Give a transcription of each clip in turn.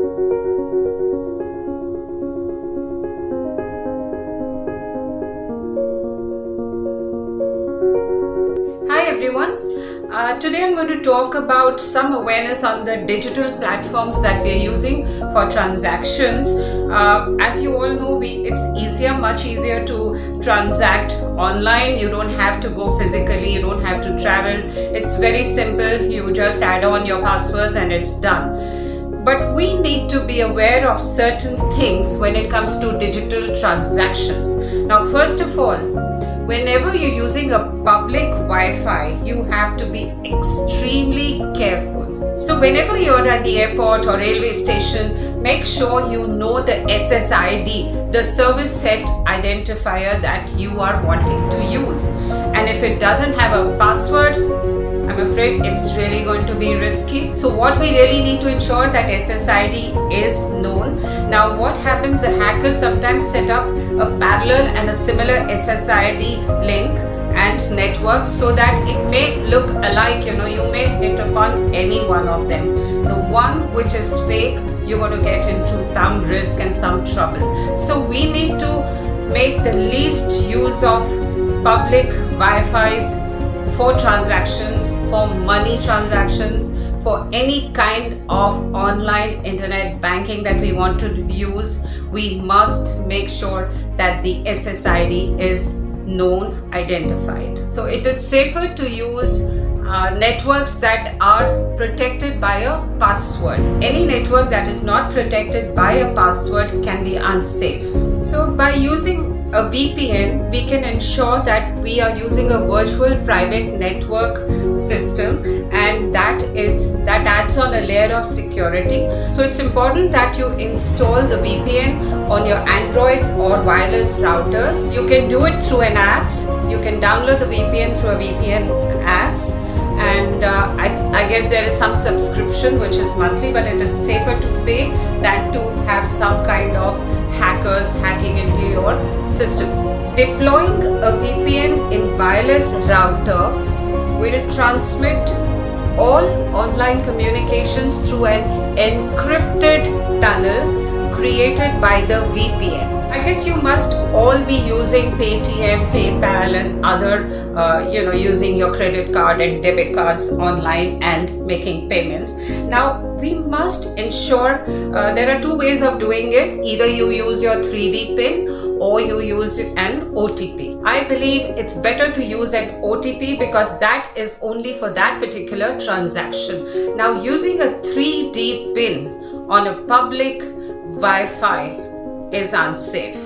Hi everyone. Today I'm going to talk about some awareness on the digital platforms that we are using for transactions. As you all know, it's much easier to transact online. You don't have to go physically, you don't have to travel. It's very simple. You just add on your passwords and it's done. But we need to be aware of certain things when it comes to digital transactions. Now, first of all, whenever you're using a public Wi-Fi, you have to be extremely careful. So whenever you're at the airport or railway station, make sure you know the SSID, the service set identifier that you are wanting to use. And if it doesn't have a password, I'm afraid it's really going to be risky. So what we really need to ensure that SSID is known. Now what happens, the hackers sometimes set up a parallel and a similar SSID link and network so that it may look alike, you may hit upon any one of them. The one which is fake, you're going to get into some risk and some trouble. So we need to make the least use of public Wi-Fi's for transactions, for money transactions, for any kind of online internet banking that we want to use. We must make sure that the SSID is known, identified. So it is safer to use networks that are protected by a password. Any network that is not protected by a password can be unsafe. So by using a VPN, we can ensure that we are using a virtual private network system, and that adds on a layer of security. So it's important that you install the VPN on your Androids or wireless routers. You can do it through an apps. You can download the VPN through a VPN apps, and I guess there is some subscription which is monthly, but it is safer to pay than to have some kind of hackers hacking into your system. Deploying a VPN in wireless router will transmit all online communications through an encrypted tunnel created by the VPN. I guess you must all be using Paytm, PayPal and other, using your credit card and debit cards online and making payments. Now, we must ensure there are two ways of doing it. Either you use your 3D PIN or you use an OTP. I believe it's better to use an OTP because that is only for that particular transaction. Now, using a 3D PIN on a public Wi-Fi is unsafe.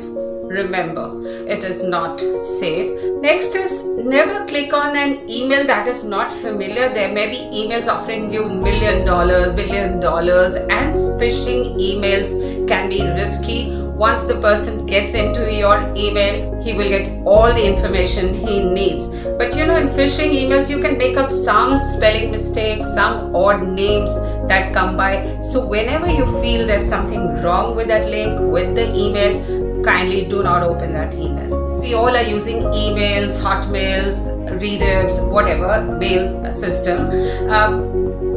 Remember, it is not safe. Next is never click on an email that is not familiar. There may be emails offering you $1 million, $1 billion, and phishing emails can be risky. Once the person gets into your email, he will get all the information he needs. But in phishing emails, you can make out some spelling mistakes, some odd names that come by. So whenever you feel there's something wrong with that link, with the email, kindly do not open that email. We all are using emails, hotmails, Rediffs, whatever mail system.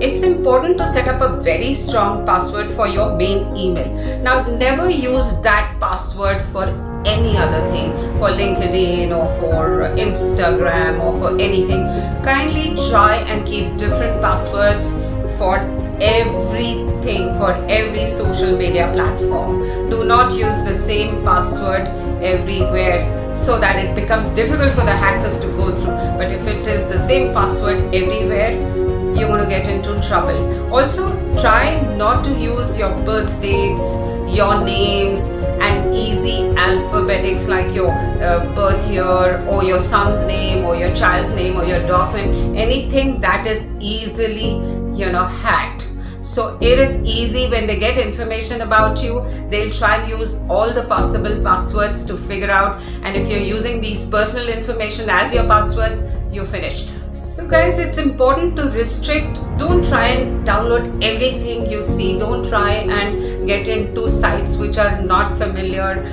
It's important to set up a very strong password for your main email. Now, never use that password for any other thing, for LinkedIn or for Instagram or for anything. Kindly try and keep different passwords for everything, for every social media platform. Do not use the same password everywhere so that it becomes difficult for the hackers to go through. But if it is the same password everywhere, you're going to get into trouble. Also, try not to use your birth dates, your names, and easy alphabetics like your birth year or your son's name or your child's name or your dog's name. Anything that is easily, hacked. So it is easy when they get information about you, they'll try and use all the possible passwords to figure out. And if you're using these personal information as your passwords, you're finished. So guys, it's important to restrict. Don't try and download everything you see. Don't try and get into sites which are not familiar.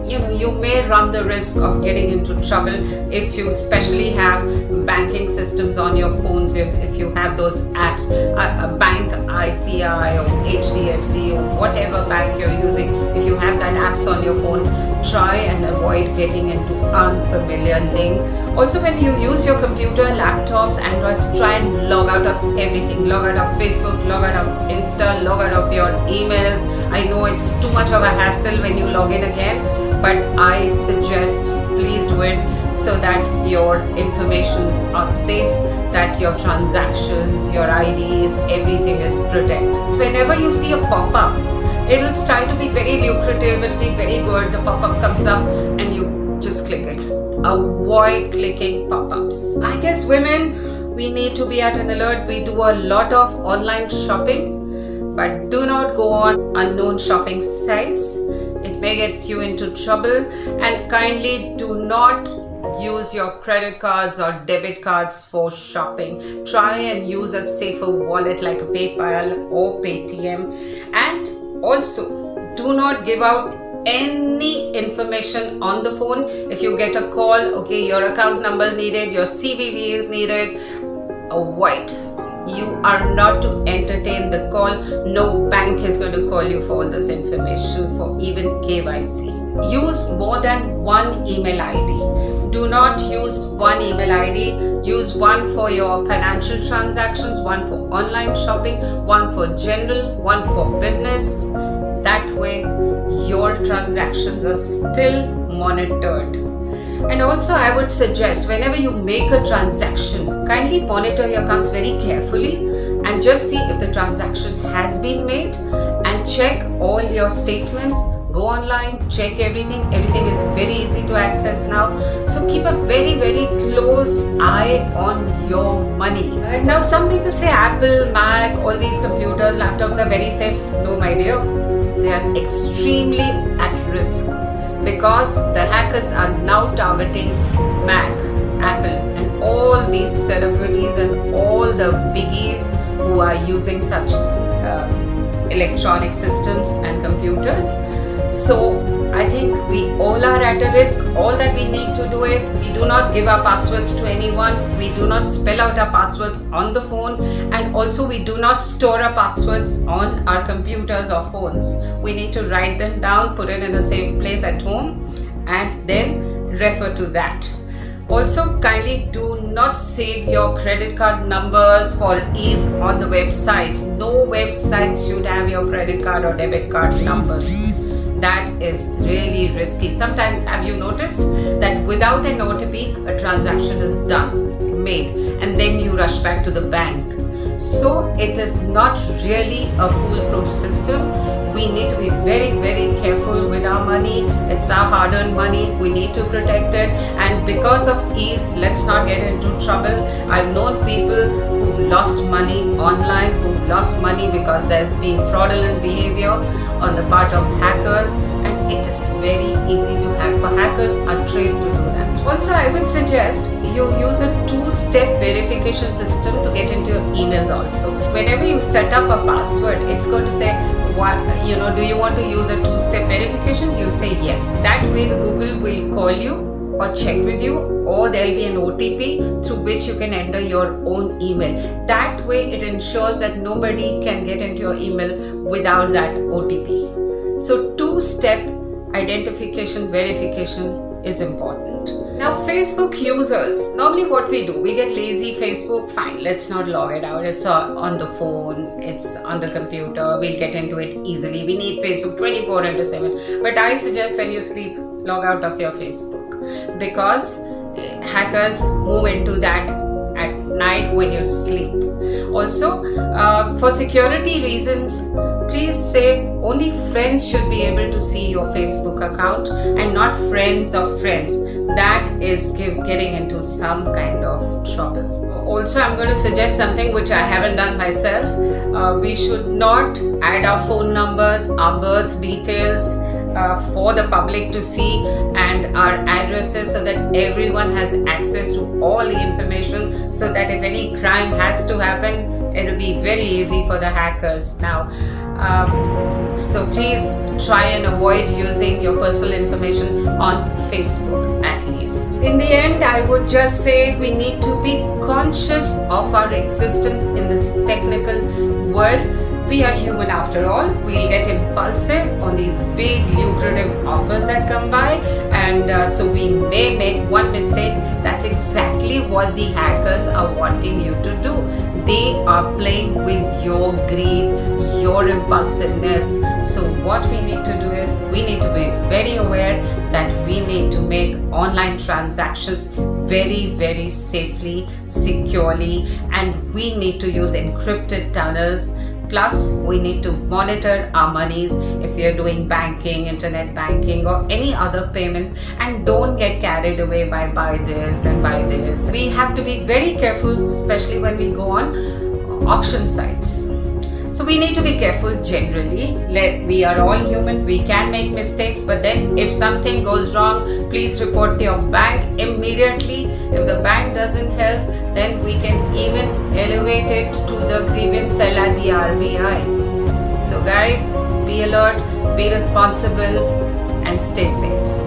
You may run the risk of getting into trouble if you especially have banking systems on your phones. If you have those apps, a bank, ICI or HDFC or whatever bank you're using, if you have that apps on your phone, try and avoid getting into unfamiliar links. Also, when you use your computer, laptops, Androids, try and log out of everything. Log out of Facebook, log out of Insta, log out of your emails. I know it's too much of a hassle when you log in again, but I suggest please do it so that your informations are safe, that your transactions, your IDs, everything is protected. Whenever you see a pop-up, it'll try to be very lucrative, it'll be very good. The pop-up comes up and you just click it. Avoid clicking pop-ups. I guess women, we need to be at an alert. We do a lot of online shopping, but do not go on unknown shopping sites. It may get you into trouble. And kindly do not use your credit cards or debit cards for shopping. Try and use a safer wallet like a PayPal or Paytm. And also, do not give out any information on the phone. If you get a call, okay, your account number is needed, your CVV is needed, avoid. You are not to entertain the call. No bank is going to call you for all this information, for even KYC. Use more than one email ID. Do not use one email ID. Use one for your financial transactions, one for online shopping, one for general, one for business. That way, your transactions are still monitored. And also, I would suggest whenever you make a transaction, kindly monitor your accounts very carefully and just see if the transaction has been made, and check all your statements. Go online, check everything. Everything is very easy to access now. So keep a very, very close eye on your money. Now, some people say Apple, Mac, all these computers, laptops are very safe. No, my dear. They are extremely at risk, because the hackers are now targeting Mac, Apple, and all these celebrities and all the biggies who are using such electronic systems and computers. So I think we all are at a risk. All that we need to do is, we do not give our passwords to anyone. We do not spell out our passwords on the phone, and also we do not store our passwords on our computers or phones. We need to write them down, put it in a safe place at home, and then refer to that. Also, kindly do not save your credit card numbers for ease on the websites. No websites should have your credit card or debit card numbers. That is really risky. Sometimes, have you noticed that without an OTP, a transaction is done, made, and then you rush back to the bank? So it is not really a foolproof system. We need to be very, very careful with our money. It's our hard-earned money. We need to protect it. And because of ease, let's not get into trouble. I've known people who've lost money online, who've lost money because there's been fraudulent behavior on the part of hackers, and it is very easy to hack. For hackers are trained to do that. Also, I would suggest you use a two-step verification system to get into your emails also. Whenever you set up a password, it's going to say, do you want to use a two-step verification? You say yes. That way the Google will call you or check with you, or there'll be an OTP through which you can enter your own email. That way it ensures that nobody can get into your email without that OTP. So two-step identification verification is important. Now, Facebook users, normally what we do, we get lazy. Facebook, fine, let's not log it out. It's on the phone, it's on the computer, we'll get into it easily. We need Facebook 24/7. But I suggest when you sleep, log out of your Facebook, because hackers move into that at night when you sleep. Also, for security reasons, please say only friends should be able to see your Facebook account and not friends of friends. That is getting into some kind of trouble. Also, I'm going to suggest something which I haven't done myself. We should not add our phone numbers, our birth details, for the public to see, and our addresses, so that everyone has access to all the information, so that if any crime has to happen, it'll be very easy for the hackers now. So please try and avoid using your personal information on Facebook at least. In the end, I would just say we need to be conscious of our existence in this technical world. We are human after all. We'll get impulsive on these big lucrative offers that come by, and so we may make one mistake. That's exactly what the hackers are wanting you to do. They are playing with your greed, your impulsiveness. So what we need to do is we need to be very aware that we need to make online transactions very, very safely, securely, and we need to use encrypted tunnels. Plus, we need to monitor our monies if we are doing banking, internet banking, or any other payments, and don't get carried away by buy this and buy this. We have to be very careful, especially when we go on auction sites. So we need to be careful generally. We are all human, we can make mistakes, but then if something goes wrong, please report to your bank immediately. If the bank doesn't help, then we can even elevate it to the grievance cell at the RBI. So guys, be alert, be responsible, and stay safe.